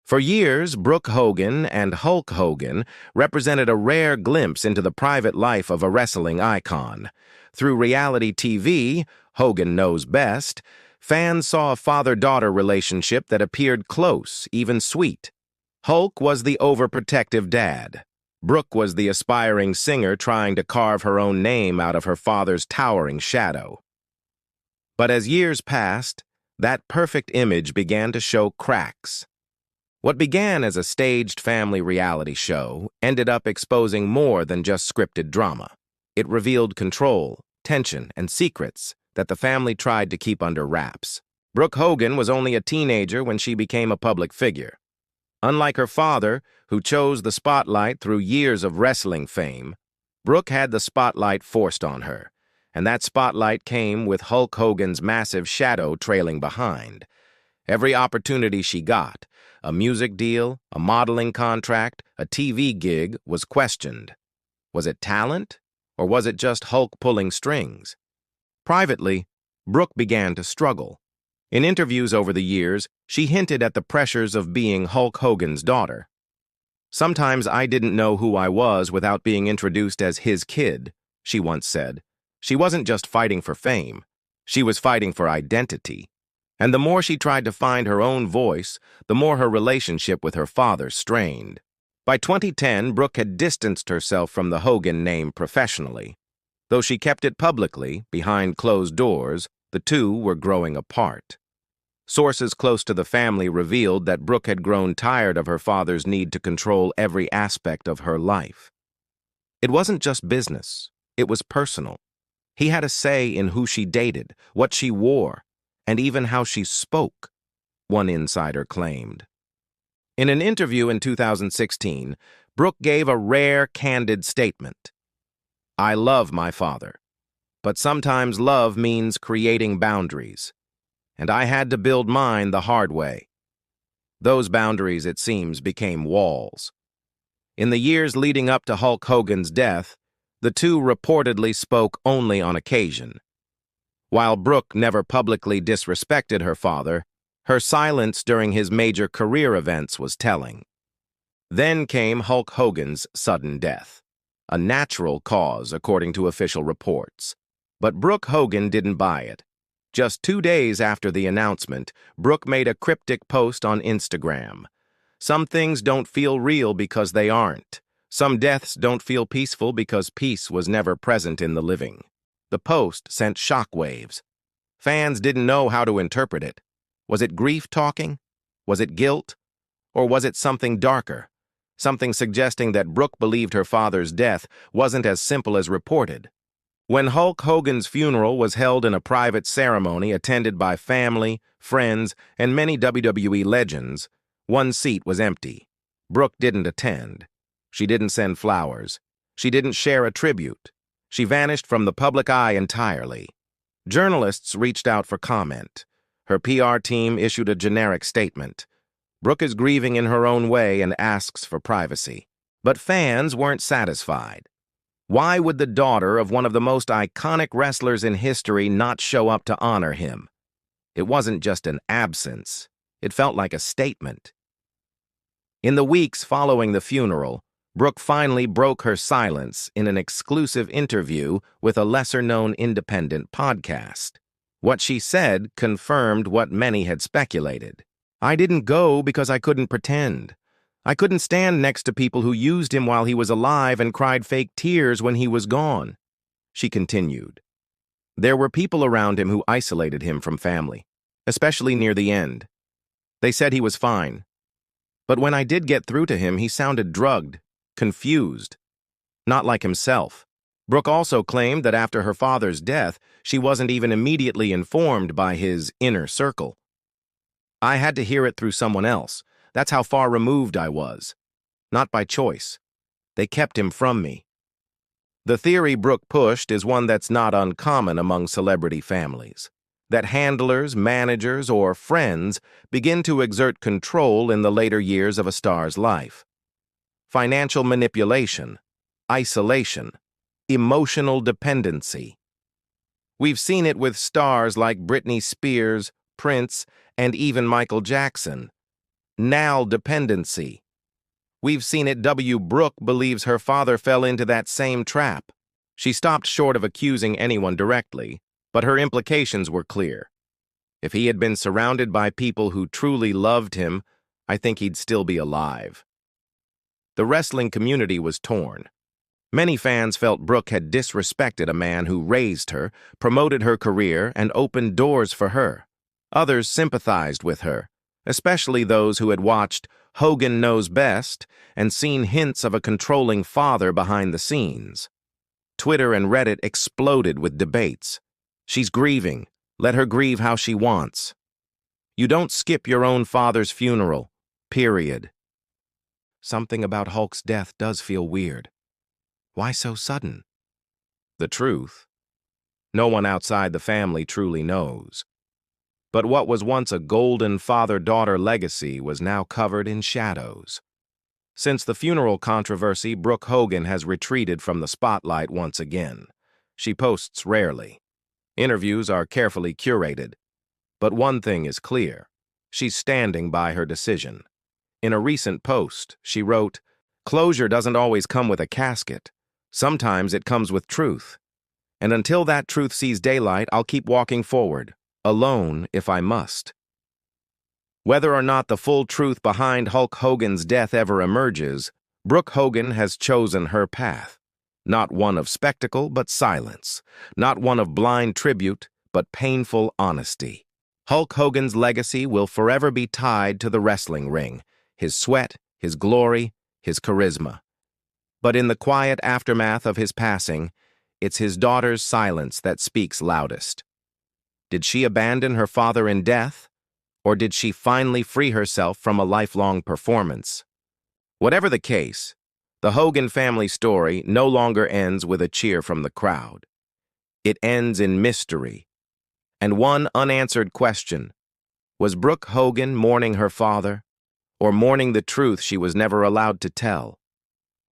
For years, Brooke Hogan and Hulk Hogan represented a rare glimpse into the private life of a wrestling icon. Through reality TV, Hogan Knows Best, fans saw a father-daughter relationship that appeared close, even sweet. Hulk was the overprotective dad. Brooke was the aspiring singer trying to carve her own name out of her father's towering shadow. But as years passed, that perfect image began to show cracks. What began as a staged family reality show ended up exposing more than just scripted drama. It revealed control, tension, and secrets that the family tried to keep under wraps. Brooke Hogan was only a teenager when she became a public figure. Unlike her father, who chose the spotlight through years of wrestling fame, Brooke had the spotlight forced on her, and that spotlight came with Hulk Hogan's massive shadow trailing behind. Every opportunity she got, a music deal, a modeling contract, a TV gig, was questioned. Was it talent, or was it just Hulk pulling strings? Privately, Brooke began to struggle. In interviews over the years, she hinted at the pressures of being Hulk Hogan's daughter. "Sometimes I didn't know who I was without being introduced as his kid," she once said. She wasn't just fighting for fame. She was fighting for identity. And the more she tried to find her own voice, the more her relationship with her father strained. By 2010, Brooke had distanced herself from the Hogan name professionally. Though she kept it publicly, behind closed doors, the two were growing apart. Sources close to the family revealed that Brooke had grown tired of her father's need to control every aspect of her life. It wasn't just business, it was personal. He had a say in who she dated, what she wore, and even how she spoke, one insider claimed. In an interview in 2016, Brooke gave a rare, candid statement. "I love my father, but sometimes love means creating boundaries, and I had to build mine the hard way." Those boundaries, it seems, became walls. In the years leading up to Hulk Hogan's death, the two reportedly spoke only on occasion. While Brooke never publicly disrespected her father, her silence during his major career events was telling. Then came Hulk Hogan's sudden death, a natural cause according to official reports. But Brooke Hogan didn't buy it. Just 2 days after the announcement, Brooke made a cryptic post on Instagram. "Some things don't feel real because they aren't. Some deaths don't feel peaceful because peace was never present in the living." The post sent shockwaves. Fans didn't know how to interpret it. Was it grief talking? Was it guilt? Or was it something darker? Something suggesting that Brooke believed her father's death wasn't as simple as reported. When Hulk Hogan's funeral was held in a private ceremony attended by family, friends, and many WWE legends, one seat was empty. Brooke didn't attend. She didn't send flowers. She didn't share a tribute. She vanished from the public eye entirely. Journalists reached out for comment. Her PR team issued a generic statement. Brooke is grieving in her own way and asks for privacy. But fans weren't satisfied. Why would the daughter of one of the most iconic wrestlers in history not show up to honor him? It wasn't just an absence. It felt like a statement. In the weeks following the funeral, Brooke finally broke her silence in an exclusive interview with a lesser-known independent podcast. What she said confirmed what many had speculated. "I didn't go because I couldn't pretend. I couldn't stand next to people who used him while he was alive and cried fake tears when he was gone." She continued. "There were people around him who isolated him from family, especially near the end. They said he was fine. But when I did get through to him, he sounded drugged, confused, not like himself." Brooke also claimed that after her father's death, she wasn't even immediately informed by his inner circle. "I had to hear it through someone else. That's how far removed I was. Not by choice. They kept him from me." The theory Brooke pushed is one that's not uncommon among celebrity families, that handlers, managers, or friends begin to exert control in the later years of a star's life. Financial manipulation, isolation, emotional dependency. We've seen it with stars like Britney Spears, Prince, and even Michael Jackson. Now dependency. We've seen it. Brooke believes her father fell into that same trap. She stopped short of accusing anyone directly, but her implications were clear. If he had been surrounded by people who truly loved him, I think he'd still be alive. The wrestling community was torn. Many fans felt Brooke had disrespected a man who raised her, promoted her career, and opened doors for her. Others sympathized with her, especially those who had watched Hogan Knows Best and seen hints of a controlling father behind the scenes. Twitter and Reddit exploded with debates. She's grieving. Let her grieve how she wants. You don't skip your own father's funeral. Period. Something about Hulk's death does feel weird. Why so sudden? The truth? No one outside the family truly knows. But what was once a golden father-daughter legacy was now covered in shadows. Since the funeral controversy, Brooke Hogan has retreated from the spotlight once again. She posts rarely. Interviews are carefully curated. But one thing is clear. She's standing by her decision. In a recent post, she wrote, "Closure doesn't always come with a casket. Sometimes it comes with truth. And until that truth sees daylight, I'll keep walking forward, alone if I must." Whether or not the full truth behind Hulk Hogan's death ever emerges, Brooke Hogan has chosen her path. Not one of spectacle, but silence. Not one of blind tribute, but painful honesty. Hulk Hogan's legacy will forever be tied to the wrestling ring, his sweat, his glory, his charisma. But in the quiet aftermath of his passing, it's his daughter's silence that speaks loudest. Did she abandon her father in death? Or did she finally free herself from a lifelong performance? Whatever the case, the Hogan family story no longer ends with a cheer from the crowd. It ends in mystery. And one unanswered question: was Brooke Hogan mourning her father, or mourning the truth she was never allowed to tell?